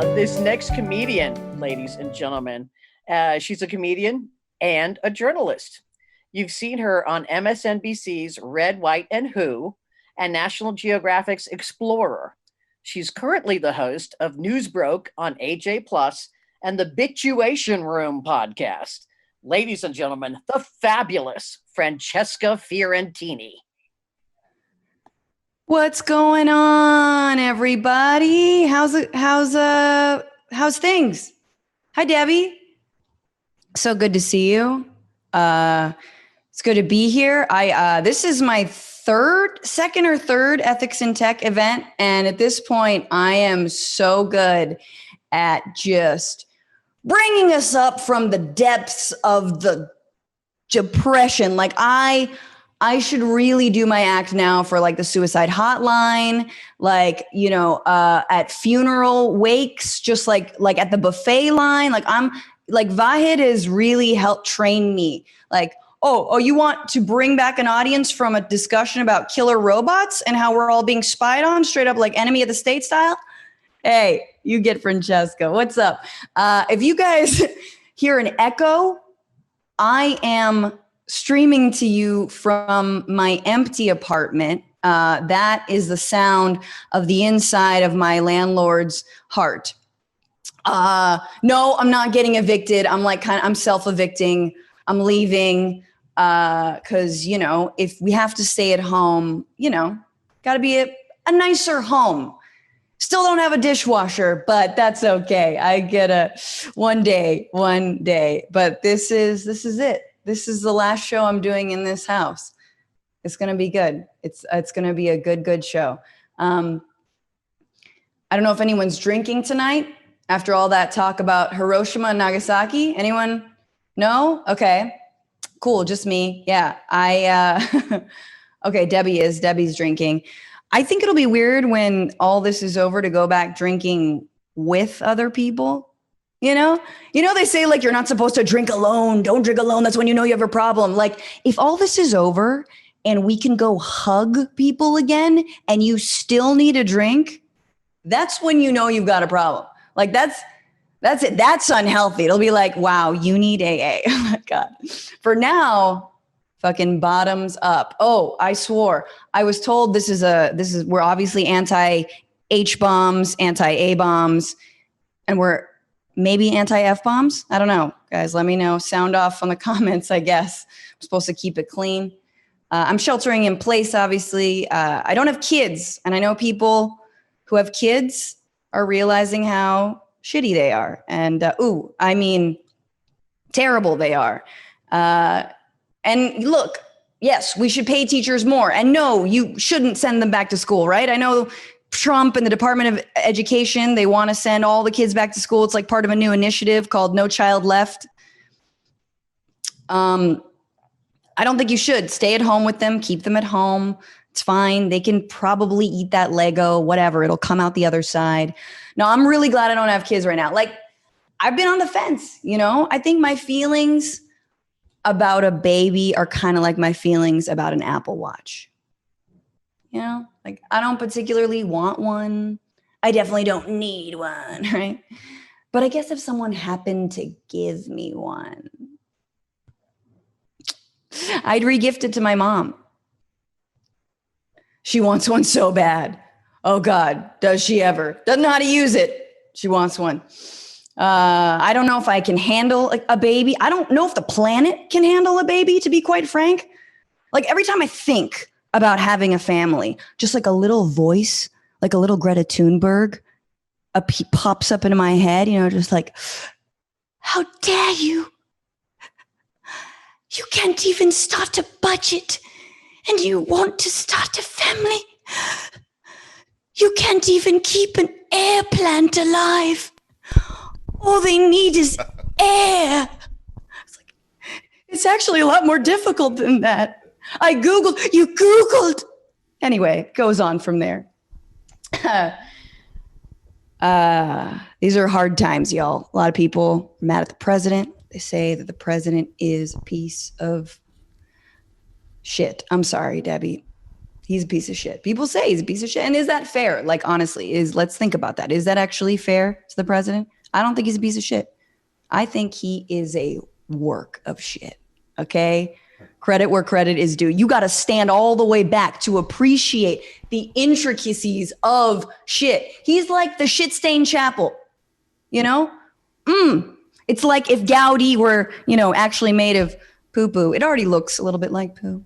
This next comedian, ladies and gentlemen, she's a comedian and a journalist. You've seen her on MSNBC's Red, White, and Who and National Geographic's Explorer. She's currently the host of Newsbroke on AJ Plus and the Bituation Room podcast. Ladies and gentlemen, the fabulous Francesca Fiorentini. What's going on, everybody? How's things? Hi, Debbie. So good to see you. It's good to be here. This is my second or third Ethics in Tech event, and at this point, I am so good at just bringing us up from the depths of the depression. Like I should really do my act now for like the suicide hotline, like, at funeral wakes, just like at the buffet line. Like Vahid has really helped train me. Like, oh, you want to bring back an audience from a discussion about killer robots and how we're all being spied on straight up like enemy of the state style? Hey, you get Francesca. What's up? If you guys hear an echo, I am streaming to you from my empty apartment. That is the sound of the inside of my landlord's heart. No, I'm not getting evicted. I'm self-evicting. I'm leaving because, if we have to stay at home, got to be a nicer home. Still don't have a dishwasher, but that's okay. I get one day. But this is it. This is the last show I'm doing in this house. It's going to be good. It's going to be a good show. I don't know if anyone's drinking tonight after all that talk about Hiroshima and Nagasaki. Anyone? No? Okay. Cool. Just me. Yeah. Okay. Debbie's drinking. I think it'll be weird when all this is over to go back drinking with other people. They say like you're not supposed to drink alone. Don't drink alone. That's when you know you have a problem. Like if all this is over and we can go hug people again and you still need a drink, that's when you know you've got a problem. Like that's it. That's unhealthy. It'll be like, wow, you need AA. Oh my God. For now, fucking bottoms up. Oh, I swore. I was told we're obviously anti-H bombs, anti-A bombs, and we're maybe anti-F bombs. I don't know, guys. Let me know. Sound off on the comments, I guess. I'm supposed to keep it clean. I'm sheltering in place, obviously. I don't have kids, and I know people who have kids are realizing how shitty they are. And, terrible they are. And look, yes, we should pay teachers more. And no, you shouldn't send them back to school, right? I know Trump and the Department of Education, they want to send all the kids back to school. It's like part of a new initiative called No Child Left. I don't think you should. Stay at home with them. Keep them at home. It's fine. They can probably eat that Lego, whatever. It'll come out the other side. No, I'm really glad I don't have kids right now. Like, I've been on the fence, I think my feelings about a baby are kind of like my feelings about an Apple Watch. Like I don't particularly want one. I definitely don't need one, right? But I guess if someone happened to give me one, I'd regift it to my mom. She wants one so bad. Oh God, does she ever? Doesn't know how to use it. She wants one. I don't know if I can handle a baby. I don't know if the planet can handle a baby, to be quite frank. Like every time I think about having a family, just like a little voice, like a little Greta Thunberg, pops up into my head, just like, how dare you? You can't even start a budget and you want to start a family. You can't even keep an air plant alive. All they need is air. It's actually a lot more difficult than that. You Googled. Anyway, it goes on from there. These are hard times, y'all. A lot of people are mad at the president. They say that the president is a piece of shit. I'm sorry, Debbie. He's a piece of shit. People say he's a piece of shit. And is that fair? Like, honestly, let's think about that. Is that actually fair to the president? I don't think he's a piece of shit. I think he is a work of shit. Okay? Credit where credit is due. You got to stand all the way back to appreciate the intricacies of shit. He's like the shit-stained chapel, you know? It's like if Gaudi were, actually made of poo-poo. It already looks a little bit like poo.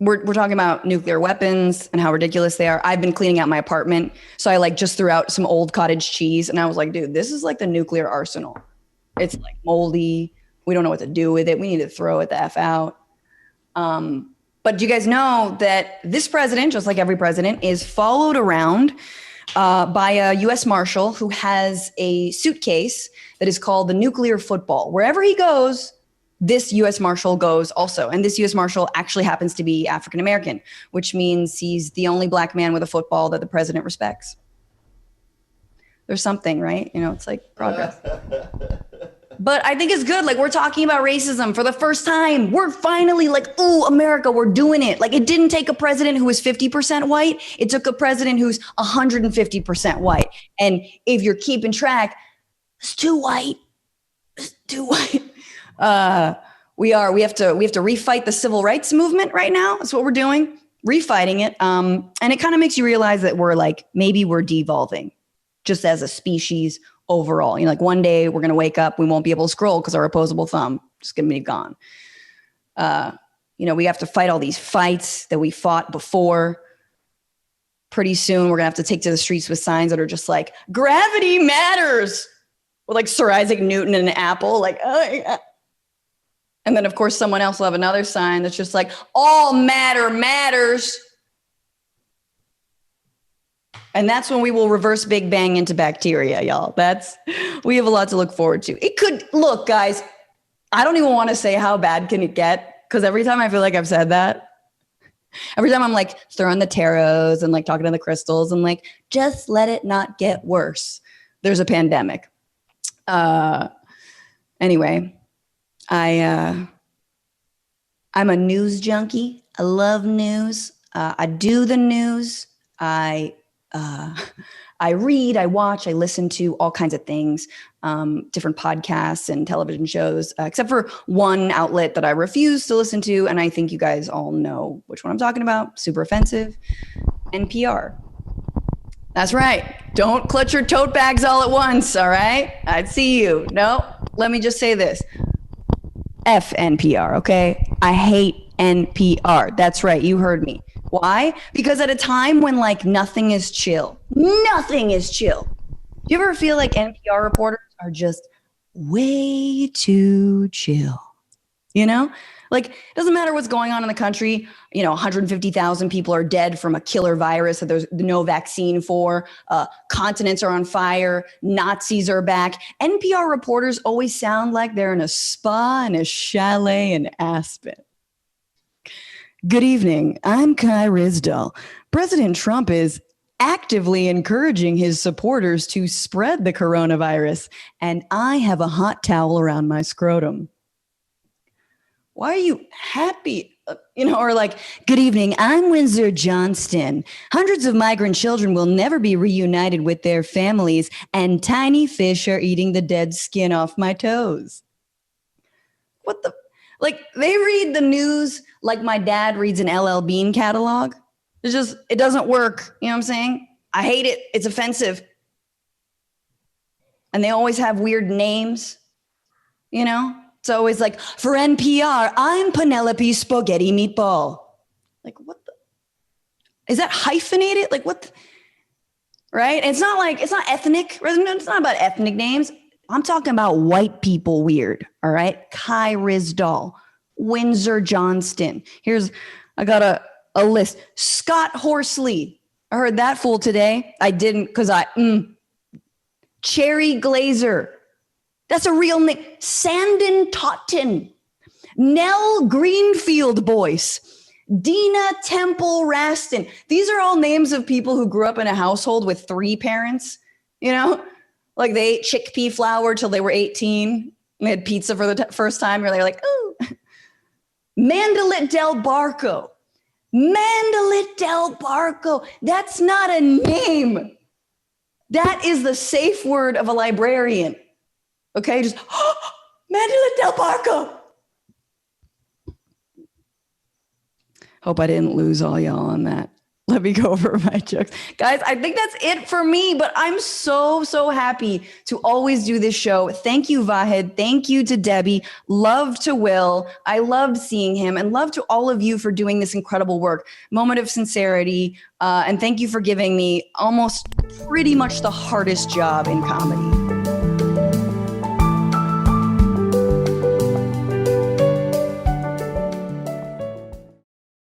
We're talking about nuclear weapons and how ridiculous they are. I've been cleaning out my apartment. So I just threw out some old cottage cheese and I was like, dude, this is like the nuclear arsenal. It's like moldy. We don't know what to do with it. We need to throw it the F out. But do you guys know that this president, just like every president, is followed around by a U.S. Marshal who has a suitcase that is called the nuclear football. Wherever he goes, this U.S. Marshal goes also. And this U.S. Marshal actually happens to be African American, which means he's the only black man with a football that the president respects. There's something, right? It's like progress. But I think it's good. Like, we're talking about racism for the first time. We're finally like, ooh, America, we're doing it. Like, it didn't take a president who was 50% white. It took a president who's 150% white. And if you're keeping track, it's too white. It's too white. We have to refight the civil rights movement right now. That's what we're doing. Refighting it. And it kind of makes you realize that maybe we're devolving just as a species overall. One day we're going to wake up, we won't be able to scroll because our opposable thumb is going to be gone. We have to fight all these fights that we fought before. Pretty soon we're going to have to take to the streets with signs that are just like, gravity matters. With like Sir Isaac Newton and an apple, like, oh. And then of course someone else will have another sign that's just like, all matter matters. And that's when we will reverse Big Bang into bacteria, y'all. We have a lot to look forward to. Look, guys, I don't even want to say how bad can it get, because every time I feel like I've said that, every time I'm like throwing the tarots and like talking to the crystals and like, just let it not get worse. There's a pandemic. Anyway, I'm a news junkie. I love news. I do the news. I read, I watch, I listen to all kinds of things, different podcasts and television shows, except for one outlet that I refuse to listen to. And I think you guys all know which one I'm talking about. Super offensive. NPR. That's right. Don't clutch your tote bags all at once. All right. I see you. No, let me just say this. FNPR. Okay. I hate NPR. That's right. You heard me. Why? Because at a time when like nothing is chill. Do you ever feel like NPR reporters are just way too chill? Like, it doesn't matter what's going on in the country. 150,000 people are dead from a killer virus that there's no vaccine for. Continents are on fire. Nazis are back. NPR reporters always sound like they're in a spa and a chalet in Aspen. Good evening. I'm Kai Rizdal. President Trump is actively encouraging his supporters to spread the coronavirus, and I have a hot towel around my scrotum. Why are you happy? Or like, good evening, I'm Windsor Johnston. Hundreds of migrant children will never be reunited with their families, and tiny fish are eating the dead skin off my toes. What the? Like, they read the news like my dad reads an LL Bean catalog. It doesn't work. You know what I'm saying? I hate it. It's offensive. And they always have weird names, It's always like, for NPR, I'm Penelope Spaghetti Meatball. Like, what the? Is that hyphenated? Like, what? Right? And it's not ethnic. It's not about ethnic names. I'm talking about white people weird. All right? Kai Rizdal, Windsor Johnston. I got a list. Scott Horsley. I heard that fool today. I didn't because Cherry Glazer. That's a real name. Sandon Totten. Nell Greenfield Boyce. Dina Temple Raston. These are all names of people who grew up in a household with 3 parents, Like they ate chickpea flour till they were 18. And they had pizza for the first time. They're like, ooh. Mandalit del Barco. Mandalit del Barco. That's not a name. That is the safe word of a librarian. Okay, just Mandalit del Barco. Hope I didn't lose all y'all on that. Let me go over my jokes. Guys, I think that's it for me, but I'm so happy to always do this show. Thank you, Vahid. Thank you to Debbie. Love to Will. I loved seeing him, and love to all of you for doing this incredible work. Moment of sincerity. And thank you for giving me almost pretty much the hardest job in comedy.